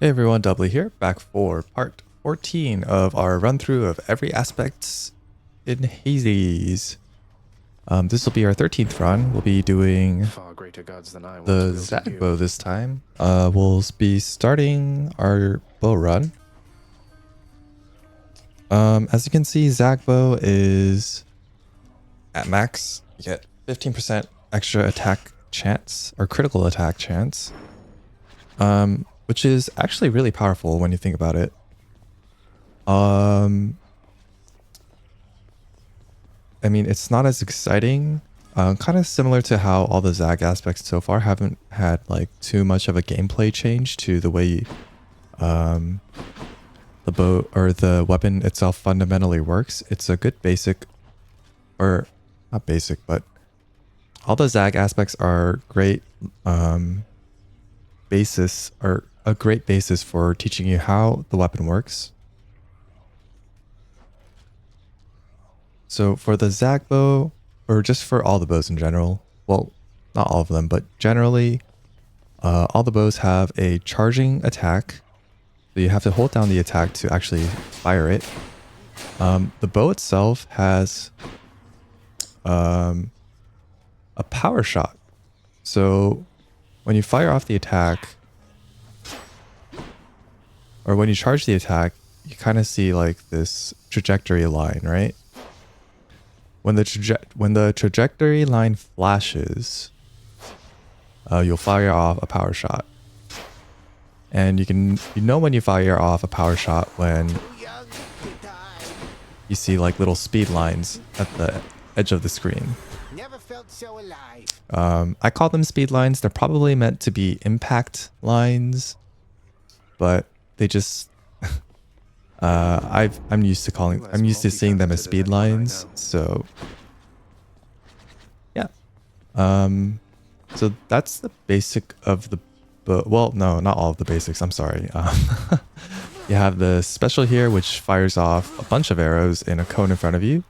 Hey everyone, Doubly here, back for part 14 of our run through of every aspect in Hades. This will be our 13th run. We'll be doing Far greater gods than I once the wielded Zag you. bow this time. We'll be starting our bow run. As you can see, Zag bow is at max. You get 15% extra attack chance or critical attack chance. Which is actually really powerful when you think about it. I mean, it's not as exciting. Kind of similar to how all the Zag aspects so far haven't had like too much of a gameplay change to the way the bow or the weapon itself fundamentally works. It's a good basic, or not basic, but all the Zag aspects are great basis, or a great basis for teaching you how the weapon works. So for the Zag bow, or just for all the bows in general, well, not all of them, but generally, all the bows have a charging attack. So you have to hold down the attack to actually fire it. The bow itself has a power shot. So when you fire off the attack, or when you charge the attack, you kind of see like this trajectory line, right? When the trajectory line flashes, you'll fire off a power shot. And you know when you fire off a power shot when you see like little speed lines at the edge of the screen. Never felt so alive. I call them speed lines. They're probably meant to be impact lines, but they just I'm used to seeing them as speed lines. So yeah. So that's the basic of the bow. Well, no, not all of the basics. I'm sorry. You have the special here, which fires off a bunch of arrows in a cone in front of you.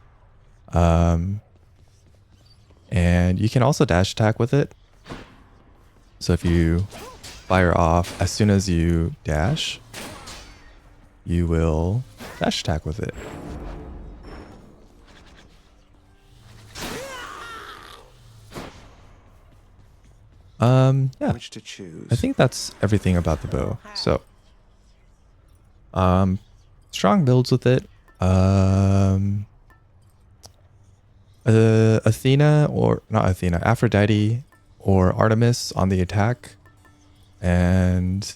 And you can also dash attack with it. So if you fire off as soon as you dash, you will dash attack with it. Yeah. Which to choose? I think that's everything about the bow. So, strong builds with it. Athena, or not Athena, Aphrodite or Artemis on the attack, and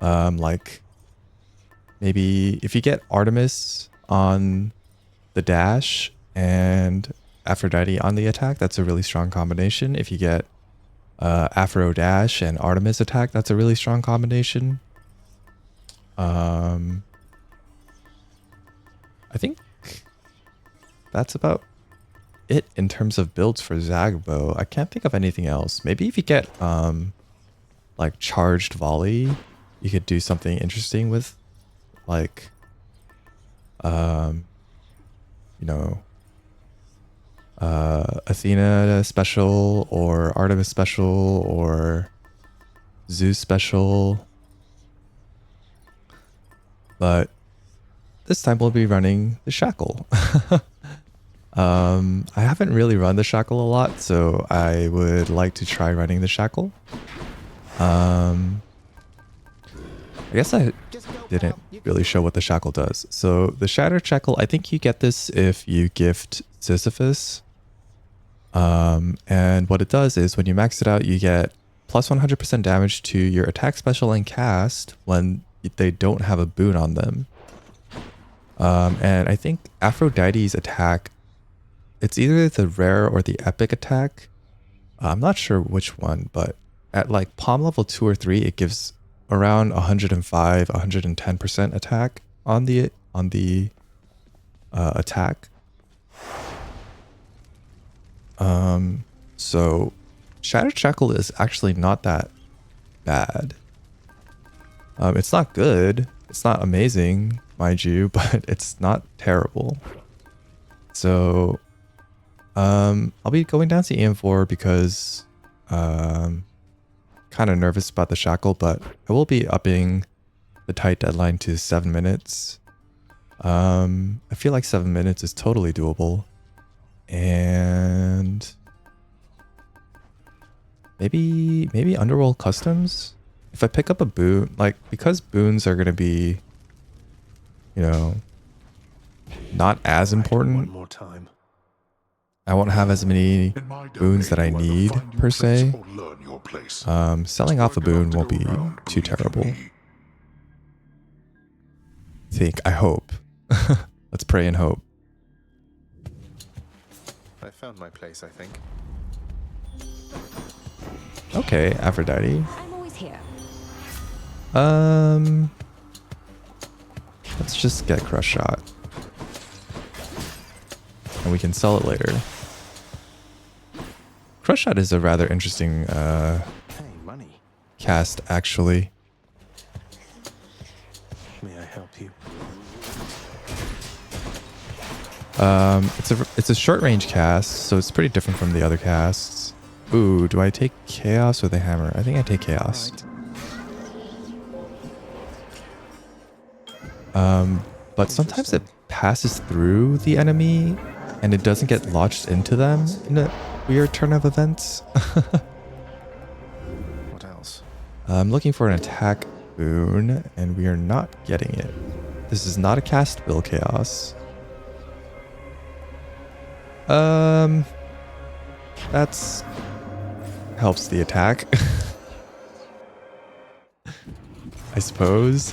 like maybe if you get Artemis on the dash and Aphrodite on the attack, that's a really strong combination. If you get Aphro dash and Artemis attack, that's a really strong combination. I think that's about it in terms of builds for Zag bow. I can't think of anything else. Maybe if you get like charged volley, you could do something interesting with like you know, Athena special or Artemis special or Zeus special. But this time we'll be running the shackle. I haven't really run the shackle a lot, so I would like to try running the shackle. I guess I didn't really show what the shackle does. So the shattered shackle, I think you get this if you gift Sisyphus. And what it does is when you max it out, you get plus 100% damage to your attack, special, and cast when they don't have a boon on them. And I think Aphrodite's attack, it's either the rare or the epic attack. I'm not sure which one, but at like palm level 2 or 3, it gives around 105, 110% attack on the attack. So Shattered Shackle is actually not that bad. It's not good. It's not amazing, mind you, but it's not terrible. So I'll be going down to EM4 because kind kind of nervous about the shackle, but I will be upping the tight deadline to 7 minutes. I feel like 7 minutes is totally doable. And maybe Underworld Customs? If I pick up a boon, like, because boons are going to be, you know, not as One important, more time. I won't have as many boons that I need, per se. Selling off a boon won't be too terrible. I hope. Let's pray and hope. I found my place, I think. Okay, Aphrodite. I'm always here. Let's just get Crush Shot. And we can sell it later. Crush Shot is a rather interesting Hey, money. cast, actually. May I help you? It's a short range cast, so it's pretty different from the other casts. Ooh, do I take Chaos or the Hammer? I think I take Chaos. But sometimes it passes through the enemy and it doesn't get launched into them in a weird turn of events. What else? I'm looking for an attack boon and we are not getting it. This is not a cast bill Chaos. That's helps the attack. I suppose.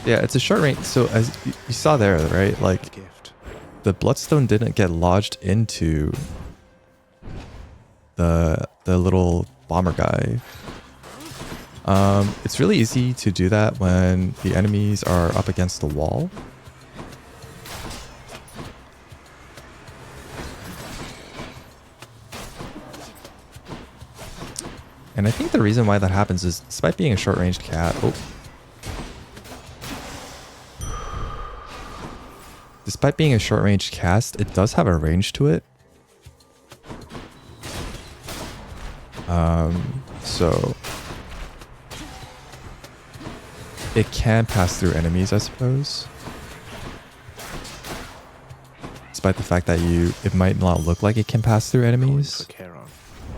Yeah, it's a short range. So as you saw there, right? Like Gift. the Bloodstone didn't get lodged into the little bomber guy. It's really easy to do that when the enemies are up against the wall. And I think the reason why that happens is, despite being a short-ranged cat, despite being a short-ranged cast, it does have a range to it. So it can pass through enemies, I suppose. Despite the fact that it might not look like it can pass through enemies, Quick hair on.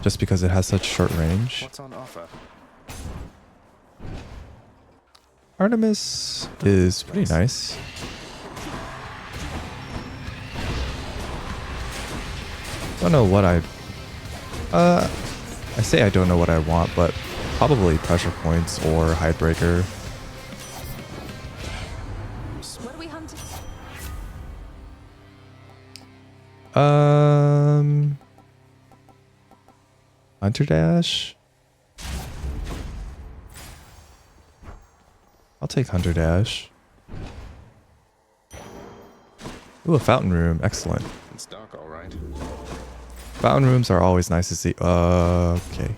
just because it has such short range. What's on offer? Artemis is pretty nice. Don't know what I say I don't know what I want, but probably pressure points or Hidebreaker. What are we hunting? Hunter Dash? I'll take Hunter Dash. Ooh, a fountain room. Excellent. It's dark, all right. Fountain rooms are always nice to see. Okay.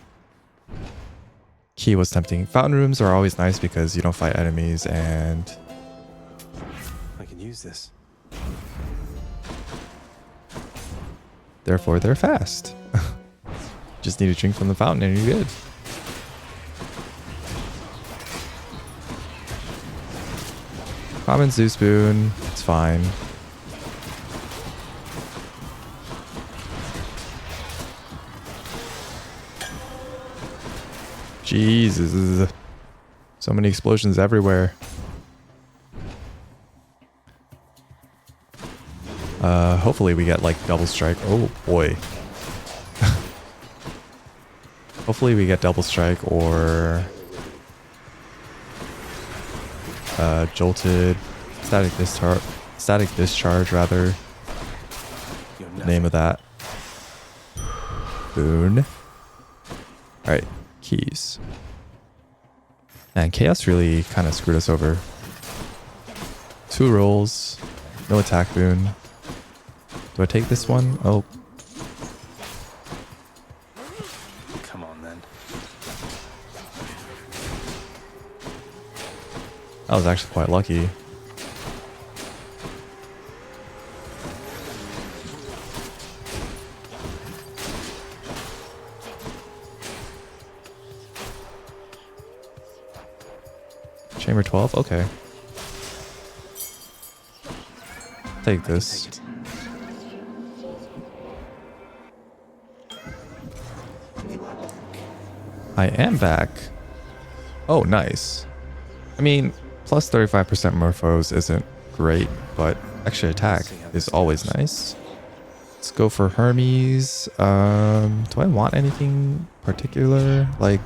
Key was tempting. Fountain rooms are always nice because you don't fight enemies and I can use this. therefore they're fast. Just need to drink from the fountain and you're good. Common Zeus Boon. It's fine. Jesus. So many explosions everywhere. Hopefully we get like double strike. Oh boy. Hopefully we get double strike or jolted static discharge rather. You're Name of that. Boon. Alright, keys. Man, Chaos really kind of screwed us over. 2 rolls, no attack boon. Do I take this one? Oh, Come on then. that was actually quite lucky. Chamber 12? Okay. Take this. Take it. I am back. Oh, nice. I mean, plus 35% more foes isn't great, but extra attack is always nice. Let's go for Hermes. Do I want anything particular? Like,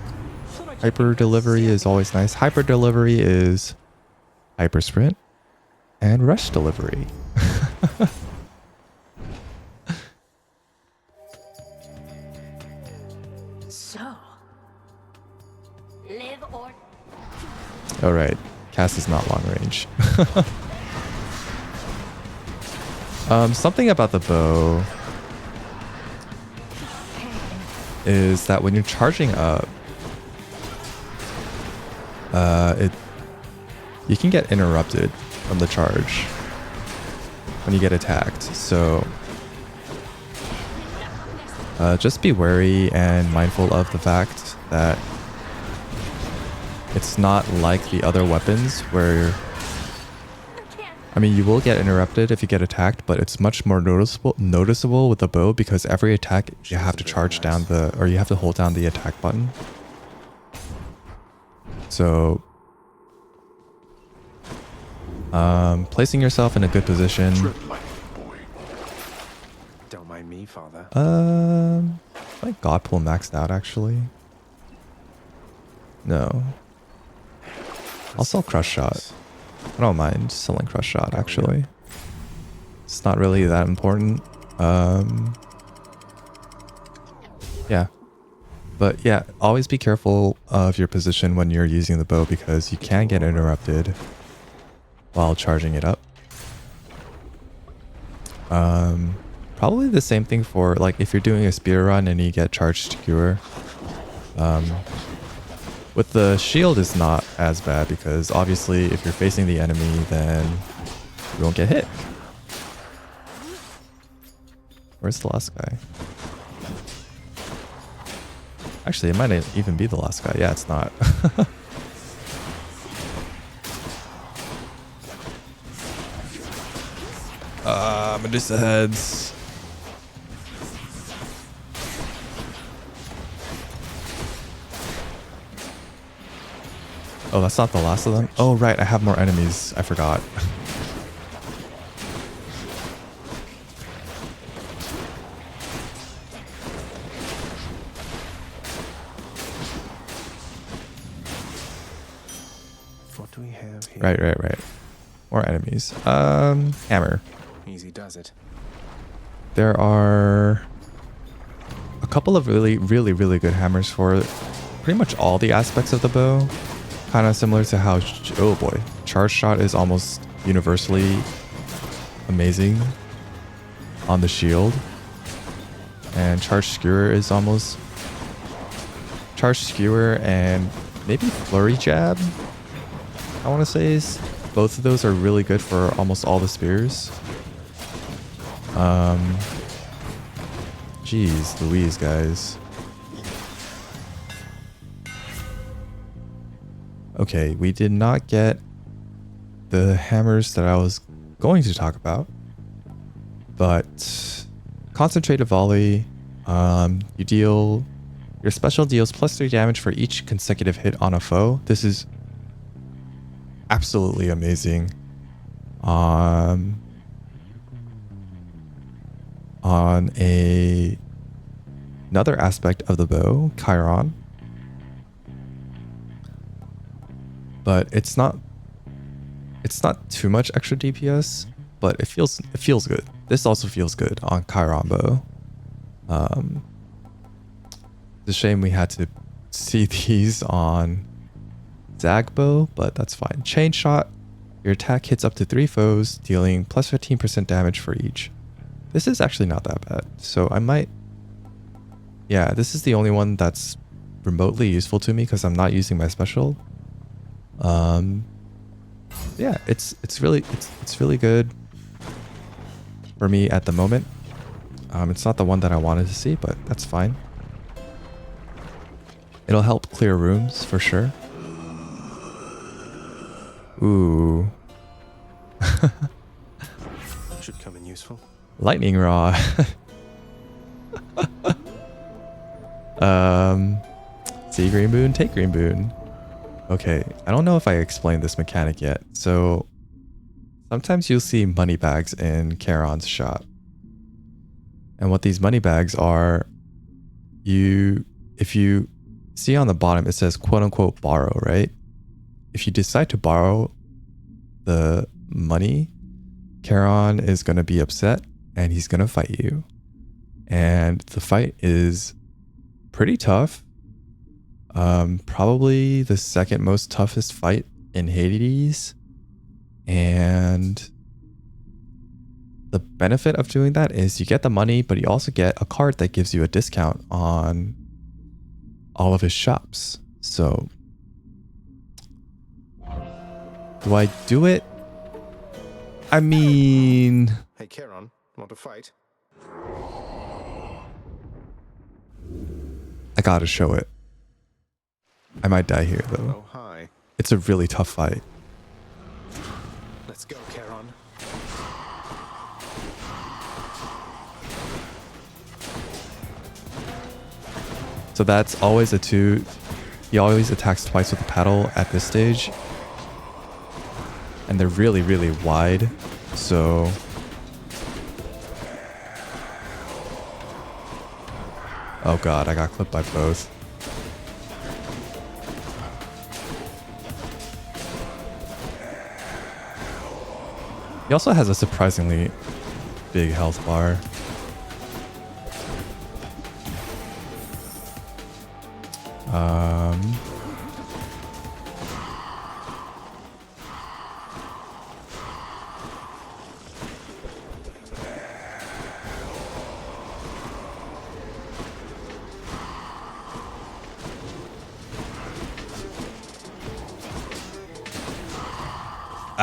hyper delivery is always nice. Hyper delivery is hyper sprint and rush delivery. So, live or All right, cast is not long range. Something about the bow is that when you're charging up, you can get interrupted from the charge when you get attacked. So just be wary and mindful of the fact that it's not like the other weapons where, I mean, you will get interrupted if you get attacked, but it's much more noticeable with the bow because every attack you have to charge down or you have to hold down the attack button. So placing yourself in a good position. Don't mind me, father. My God pull maxed out actually. No. I'll sell Crush Shot. I don't mind selling Crush Shot actually. It's not really that important. Yeah. But yeah, always be careful of your position when you're using the bow because you can get interrupted while charging it up. Probably the same thing for like if you're doing a spear run and you get charged skewer. With the shield is not as bad because obviously if you're facing the enemy then you won't get hit. Where's the last guy? Actually, it might even be the last guy. Yeah, it's not. Medusa heads. Oh, that's not the last of them? Oh, right. I have more enemies. I forgot. What do we have here? Right. More enemies. Hammer. Easy does it. There are a couple of really good hammers for pretty much all the aspects of the bow. Kind of similar to how, oh boy, Charge Shot is almost universally amazing on the shield. And Charge Skewer is almost... Charge Skewer and maybe Flurry Jab, I want to say is... Both of those are really good for almost all the spears. Jeez Louise, guys. Okay, we did not get the hammers that I was going to talk about, but Concentrated Volley, your special deals +3 damage for each consecutive hit on a foe. This is absolutely amazing. On another aspect of the bow, Chiron. But it's not too much extra DPS, but it feels good. This also feels good on Chiron bow. It's a shame we had to see these on Zag bow, but that's fine. Chain Shot. Your attack hits up to 3 foes, dealing +15% damage for each. This is actually not that bad. So I might... Yeah, this is the only one that's remotely useful to me because I'm not using my special. Yeah, it's really good for me at the moment. It's not the one that I wanted to see, but that's fine. It'll help clear rooms for sure. Ooh. Should come in useful. Lightning rod. See green boon, take green boon. Okay, I don't know if I explained this mechanic yet. So sometimes you'll see money bags in Charon's shop. And what these money bags are, if you see on the bottom, it says quote unquote borrow, right? If you decide to borrow the money, Charon is going to be upset and he's going to fight you. And the fight is pretty tough. Probably the second most toughest fight in Hades. And the benefit of doing that is you get the money, but you also get a card that gives you a discount on all of his shops. So do I do it? I mean, Hey, Charon, want to fight? I gotta show it. I might die here though. Oh, hi. It's a really tough fight. Let's go, Charon. So that's always a 2. He always attacks twice with the paddle at this stage. And they're really, really wide. So oh god, I got clipped by both. He also has a surprisingly big health bar.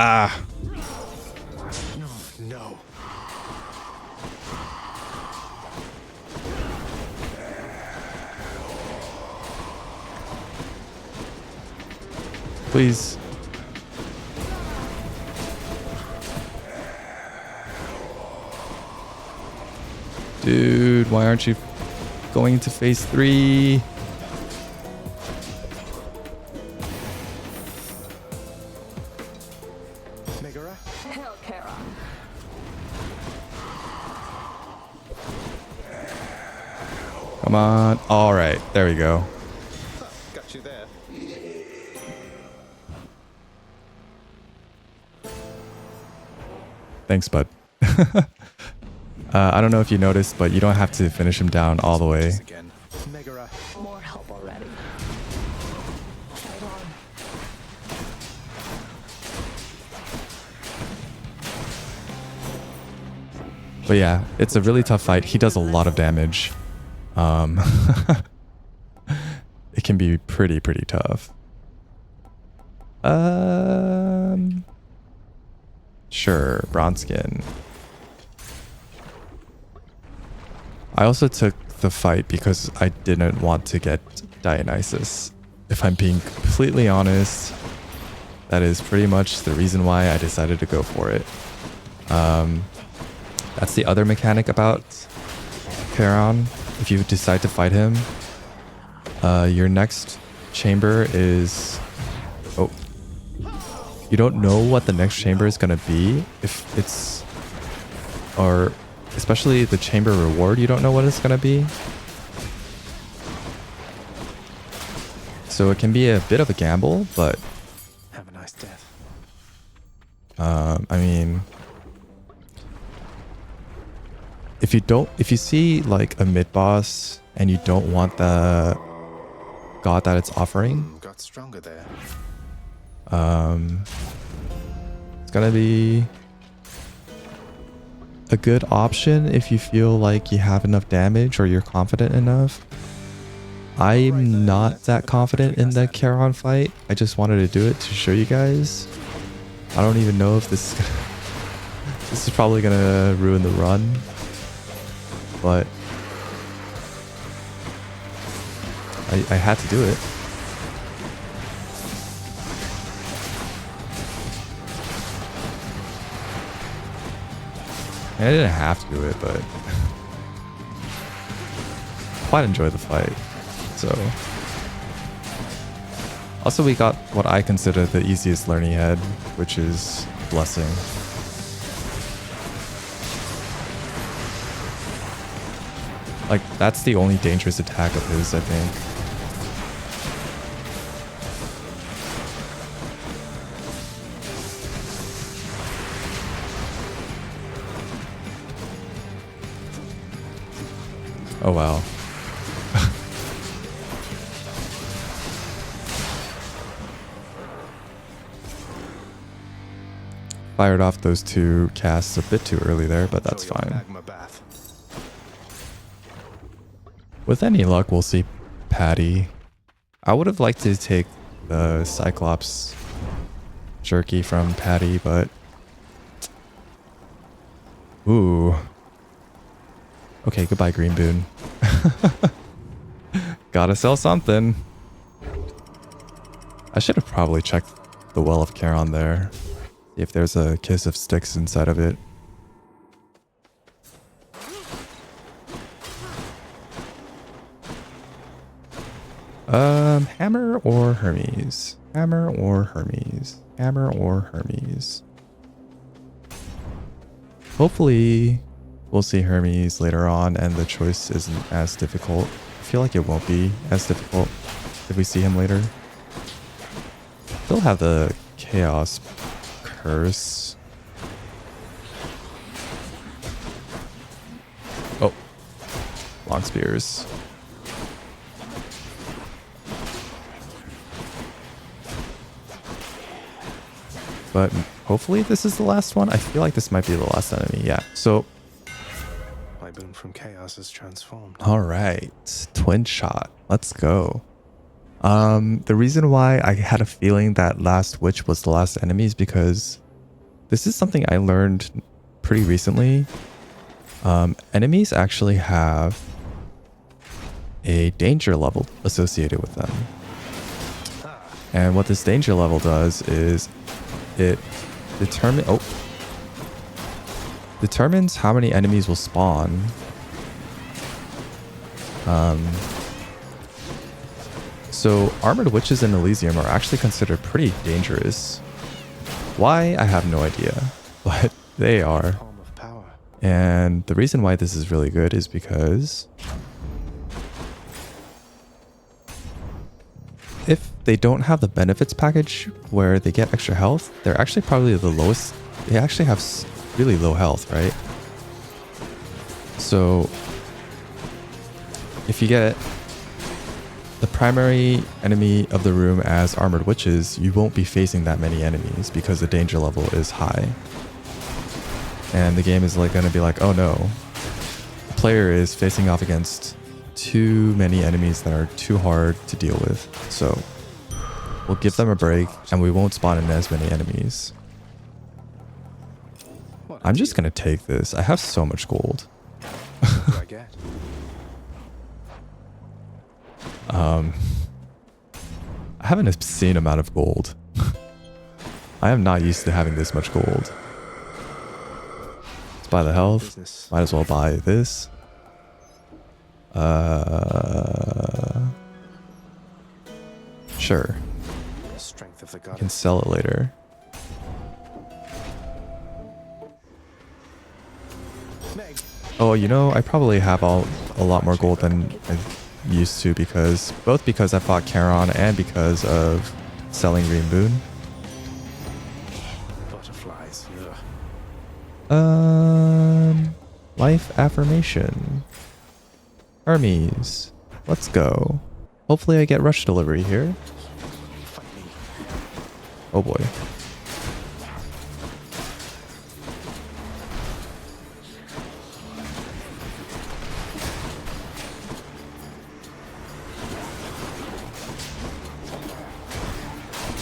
Ah. No. Please. Dude, why aren't you going into phase 3? Megara? Hell, Charon. Come on. All right, there we go. Got you there. Thanks, bud. I don't know if you noticed, but you don't have to finish him down all the way. Again. Megara. More help already. Fight on. But yeah, it's a really tough fight. He does a lot of damage. It can be pretty tough. Sure, bronze skin. I also took the fight because I didn't want to get Dionysus. If I'm being completely honest, that is pretty much the reason why I decided to go for it. That's the other mechanic about Charon. If you decide to fight him, your next chamber is... Oh. You don't know what the next chamber is going to be. If it's... Or... Especially the chamber reward, you don't know what it's going to be. So it can be a bit of a gamble, but... Have a nice death. I mean... If you see like a mid-boss and you don't want the god that it's offering, Got stronger there. it's gonna be a good option if you feel like you have enough damage or you're confident enough. I'm not that confident in the Charon fight. I just wanted to do it to show you guys. I don't even know if this is probably gonna ruin the run, but I had to do it. I didn't have to do it, but quite enjoyed the fight. So also we got what I consider the easiest learning head, which is Blessing. Like, that's the only dangerous attack of his, I think. Oh wow. Fired off those two casts a bit too early there, but that's Throw your fine. magma bath. With any luck, we'll see Patty. I would have liked to take the Cyclops jerky from Patty, but... Ooh. Okay, goodbye, Green Boon. Gotta sell something. I should have probably checked the Well of Charon there. See if there's a Kiss of Sticks inside of it. Hammer or Hermes? Hammer or Hermes? Hammer or Hermes? Hopefully we'll see Hermes later on and the choice isn't as difficult. I feel like it won't be as difficult if we see him later. Still have the Chaos Curse. Oh. Long spears. But hopefully this is the last one. I feel like this might be the last enemy. Yeah. So, My boon from chaos has transformed. all right. Twin shot. Let's go. The reason why I had a feeling that last witch was the last enemy is because this is something I learned pretty recently. Enemies actually have a danger level associated with them. And what this danger level does is it determines how many enemies will spawn. So armored witches in Elysium are actually considered pretty dangerous. Why? I have no idea, but they are. Palm of power. And the reason why this is really good is because if they don't have the benefits package where they get extra health, they're actually probably the lowest. They actually have really low health, right? So if you get the primary enemy of the room as armored witches, you won't be facing that many enemies because the danger level is high. And the game is like going to be like, oh no, the player is facing off against too many enemies that are too hard to deal with. So we'll give them a break and we won't spawn in as many enemies. What I'm just going to take this. I have so much gold. do I get? I have an obscene amount of gold. I am not used to having this much gold. Let's buy the health. Business. Might as well buy this. Sure. Strength of the I can goddess. sell it later. Meg. Oh, you know, I probably have a lot more gold than I used to because I bought Charon and because of selling Green Boon. Butterflies. Ugh. Life affirmation. Hermes. Let's go. Hopefully I get rush delivery here. Fight me. Oh boy.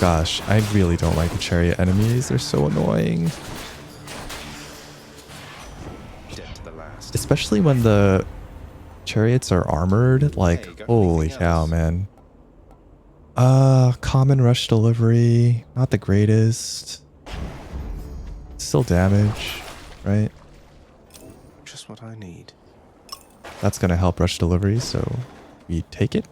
Gosh, I really don't like the chariot enemies. They're so annoying. Dead to the last. Especially when the chariots are armored. Like, Hey, got holy anything cow, else? man. Common rush delivery. Not the greatest. Still damage, right? just what I need. That's going to help rush delivery, so we take it.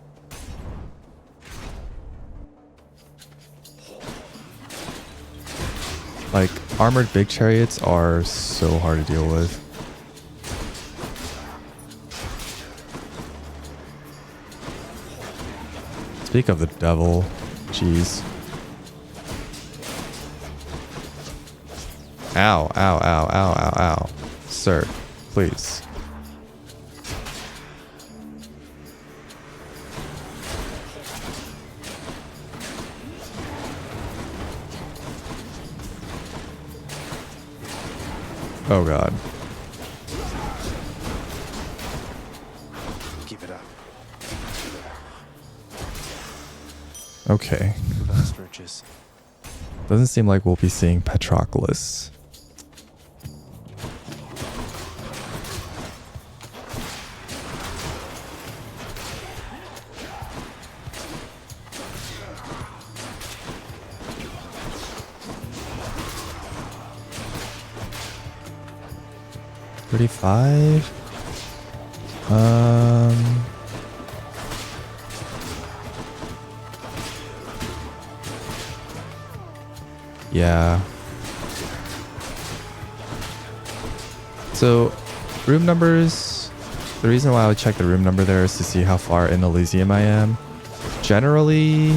Like, armored big chariots are so hard to deal with. Speak of the devil. Jeez. Ow, ow, ow, ow, ow, ow. Sir, please. Oh god. Keep it up. Okay. Vast riches. Doesn't seem like we'll be seeing Patroclus. $35. Yeah. So, room numbers. The reason why I would check the room number there is to see how far in Elysium I am. Generally,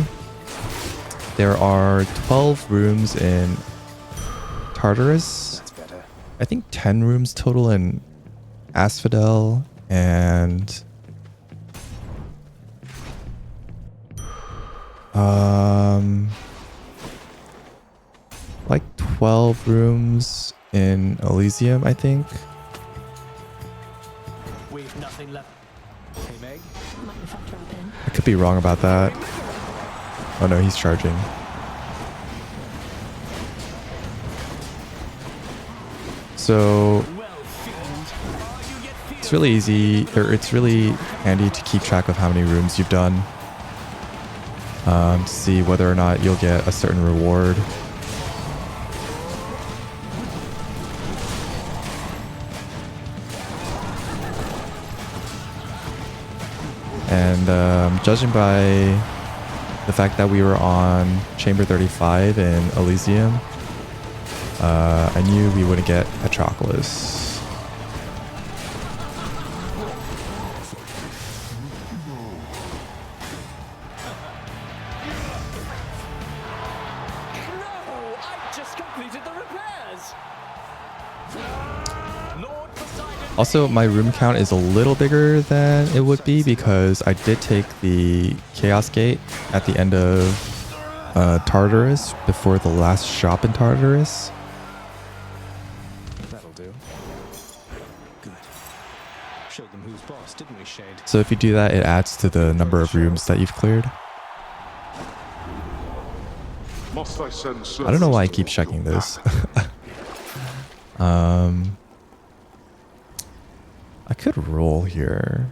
there are 12 rooms in Tartarus. That's better. I think 10 rooms total in Asphodel and like 12 rooms in Elysium, I think. We've nothing left. Hey, Meg. Mind if I drop in? I could be wrong about that. Oh no, he's charging. So it's really easy, or it's really handy to keep track of how many rooms you've done. To see whether or not you'll get a certain reward. And judging by the fact that we were on Chamber 35 in Elysium, I knew we wouldn't get Patroclus. No! I just completed the repairs! Lord Poseidon. Also, my room count is a little bigger than it would be because I did take the Chaos Gate at the end of Tartarus before the last shop in Tartarus. That'll do. Good. Showed them who's boss, didn't we, Shade? So if you do that, it adds to the number of rooms that you've cleared. Must I send I don't know why I keep checking this. I could roll here.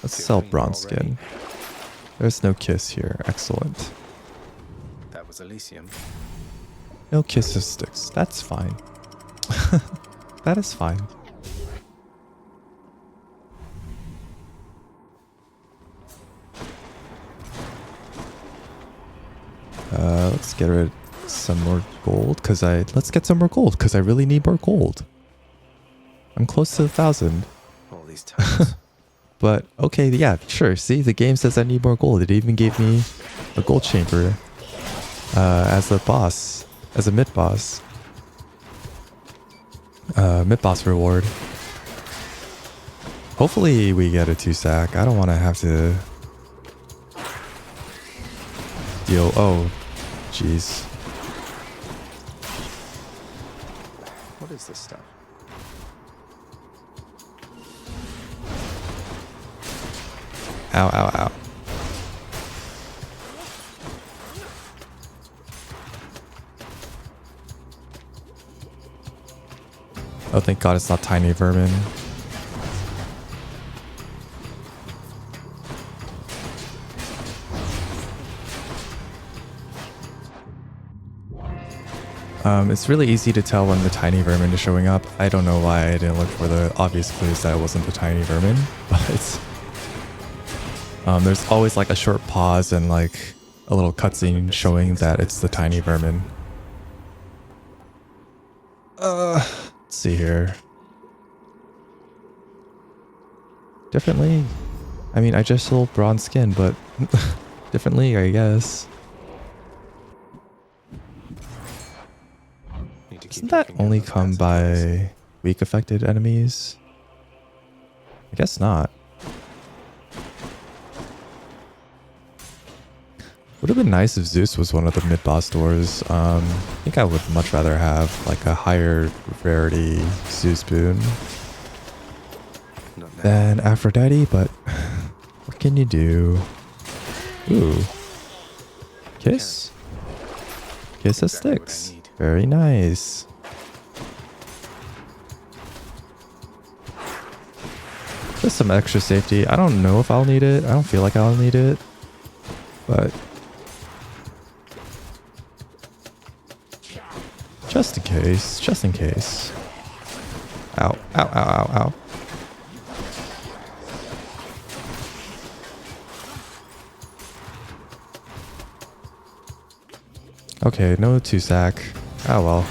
Let's sell bronze skin. There's no kiss here. Excellent. That was Elysium. No kiss of sticks. That's fine. That is fine. Let's get rid of some more gold let's get some more gold because I really need more gold. I'm close to 1,000. All these times. But okay, yeah, sure. See, the game says I need more gold. It even gave me a gold chamber as a boss, as a mid boss. Mid boss reward. Hopefully we get a 2-sack. I don't want to have to deal. Oh, jeez. What is this stuff? Ow, ow, ow. Oh, thank God it's not tiny vermin. It's really easy to tell when the tiny vermin is showing up. I don't know why I didn't look for the obvious clues that it wasn't the tiny vermin, but there's always like a short pause and like a little cutscene showing that it's the tiny vermin. Let's see here. Different league. I mean, I just sold bronze skin, but different league, I guess. Doesn't that only come by weak affected enemies? I guess not. Would have been nice if Zeus was one of the mid-boss doors. I think I would much rather have like a higher rarity Zeus boon than Aphrodite, but what can you do? Ooh. Kiss? Kiss of sticks. Very nice. Just some extra safety. I don't know if I'll need it. I don't feel like I'll need it. But just in case. Just in case. Ow. Ow, ow, ow, ow. Okay, no 2-sack. Oh well.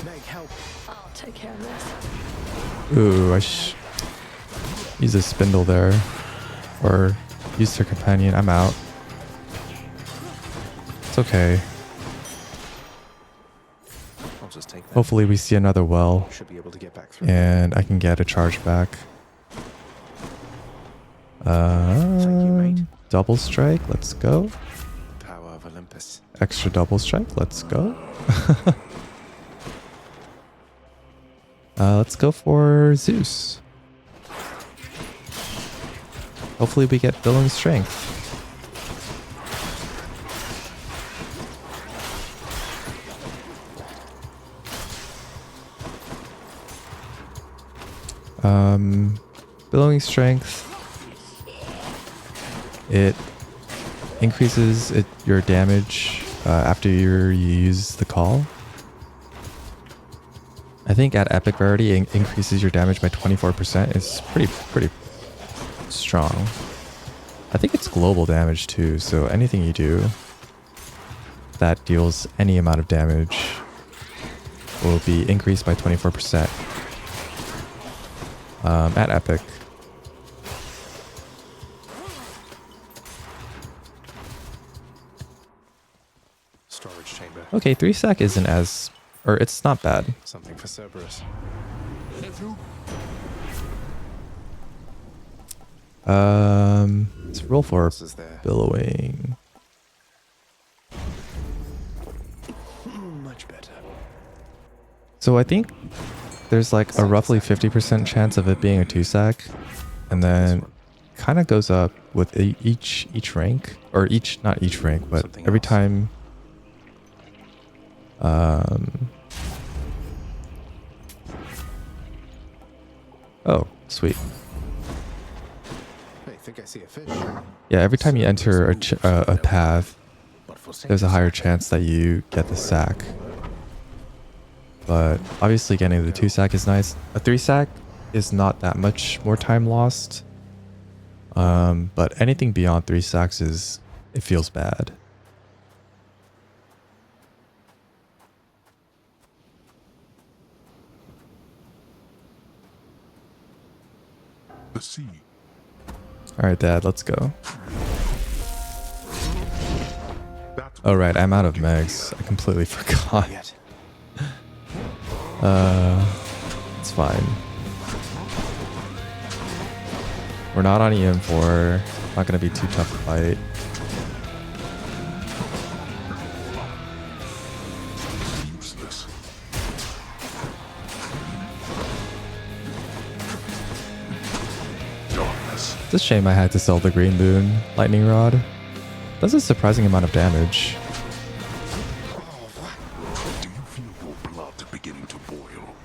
Meg, help. I'll take care of this. Ooh, use a spindle there. Or use her companion. I'm out. It's okay. I'll just take that. Hopefully we see another well. Should be able to get back through. And I can get a charge back. Thank you, mate. Double strike, let's go. Power of Olympus. Extra double strike, let's go. Let's go for Zeus. Hopefully we get Villain Strength. Billowing Strength. It increases your damage after you use the call. I think at epic rarity it increases your damage by 24%. It's pretty strong. I think it's global damage too, so anything you do that deals any amount of damage will be increased by 24% at epic. Storage chamber. Okay, 3-sack isn't as, or it's not bad. Something for Cerberus. Let's roll for What else is there? billowing. Much better. So I think there's like a roughly 50% chance of it being a 2-sack, and then kind of goes up with each rank, or not each rank, but Something every else. time. Oh, sweet. Hey, think I see a fish. Yeah, every time you enter a path, But for there's a higher chance that you get the sack. But obviously getting the 2-sack is nice. A 3-sack is not that much more time lost. But anything beyond 3 sacks it feels bad. The sea. Alright, Dad, let's go. That's Oh right, I'm out of megs. I completely forgot. Yet. It's fine. We're not on EM4. Not gonna be too tough to fight. useless. Darkness. It's a shame I had to sell the green boon lightning rod. Does a surprising amount of damage. Do you feel your blood beginning to boil?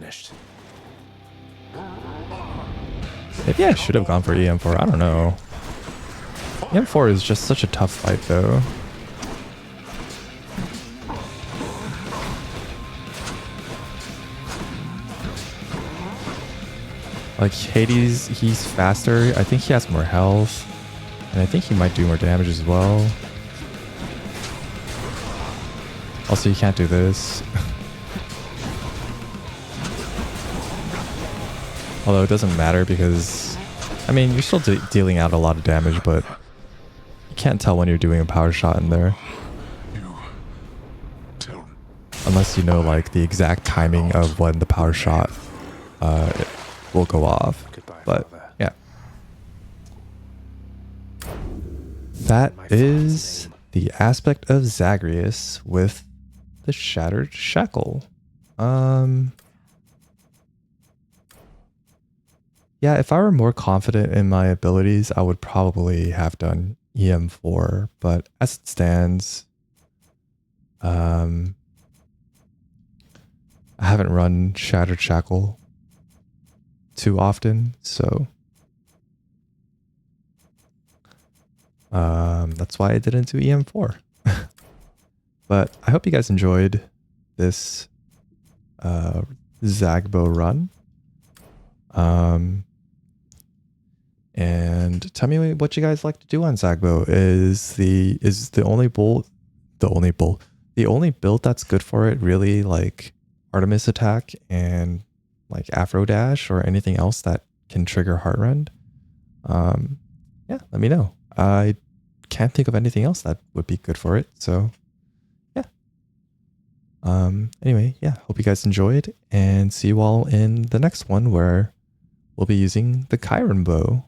finished. Maybe I should have gone for EM4. I don't know. EM4 is just such a tough fight, though. Like Hades, he's faster. I think he has more health. And I think he might do more damage as well. Also, you can't do this. Although it doesn't matter because, I mean, you're still dealing out a lot of damage, but you can't tell when you're doing a power shot in there. You tell Unless you know like the exact timing of when the power shot will go off. Goodbye, But Father. yeah. That is the aspect of Zagreus with the Shattered Shackle. Yeah, if I were more confident in my abilities, I would probably have done EM4, but as it stands, I haven't run Shattered Shackle too often, so that's why I didn't do EM4. But I hope you guys enjoyed this Zagbo run. And tell me what you guys like to do on Zagbo. Is the only build that's good for it really like Artemis attack and like Afro Dash, or anything else that can trigger Heart Rend? Yeah, let me know. I can't think of anything else that would be good for it, so yeah. Anyway, yeah, hope you guys enjoyed, and see you all in the next one where we'll be using the Chiron bow.